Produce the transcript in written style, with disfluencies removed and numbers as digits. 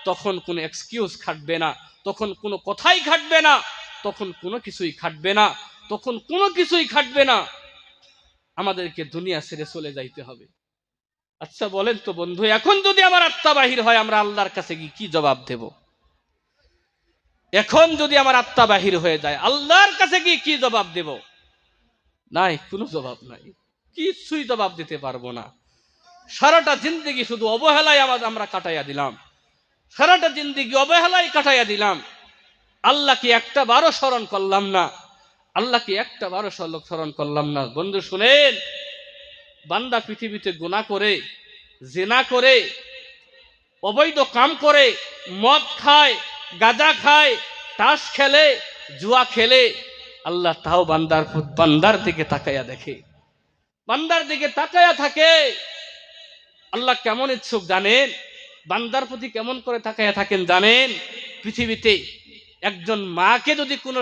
তখন কোনো এক্সকিউজ খাটবে না, তখন কোনো কথাই খাটবে না, তখন কোনো কিছুই খাটবে না, তখন কোনো কিছুই খাটবে না। আমাদেরকে দুনিয়া ছেড়ে চলে যাইতে হবে। আচ্ছা বলেন তো বন্ধু, এখন যদি আমার আত্মা বাহির হয়, আমরা আল্লাহর কাছে গিয়ে কি জবাব দেব? এখন যদি আমার আত্মা বাহির হয়ে যায়, আল্লাহর কাছে গিয়ে কি জবাব দেব? নাই, কোনো জবাব নাই, কিছুই জবাব দিতে পারবো না। সারাটা জিন্দেগি শুধু অবহেলায় আমরা কাটাইয়া দিলাম, সারাটা জিন্দেগি অবহেলায় কাটাইয়া দিলাম। আল্লাহকে একটা বারও স্মরণ করলাম না, আল্লাহকে একটা বারও স্মরণ করলাম না। বন্ধু শুনেন, বান্দা পৃথিবীতে গুনাহ করে, জিনা করে, অবৈধ কাম করে, মদ খায়, গাঁজা খায়, তাস খেলে, জুয়া খেলে, আল্লাহ তাও বান্দার দিকে তাকাইয়া দেখে, বান্দার দিকে তাকাইয়া থাকে। আল্লাহ কেমন ইচ্ছুক জানেন? বান্দার প্রতি কেমন করে তাকাইয়া থাকেন জানেন? পৃথিবীতে একজন মাকে যদি কোনো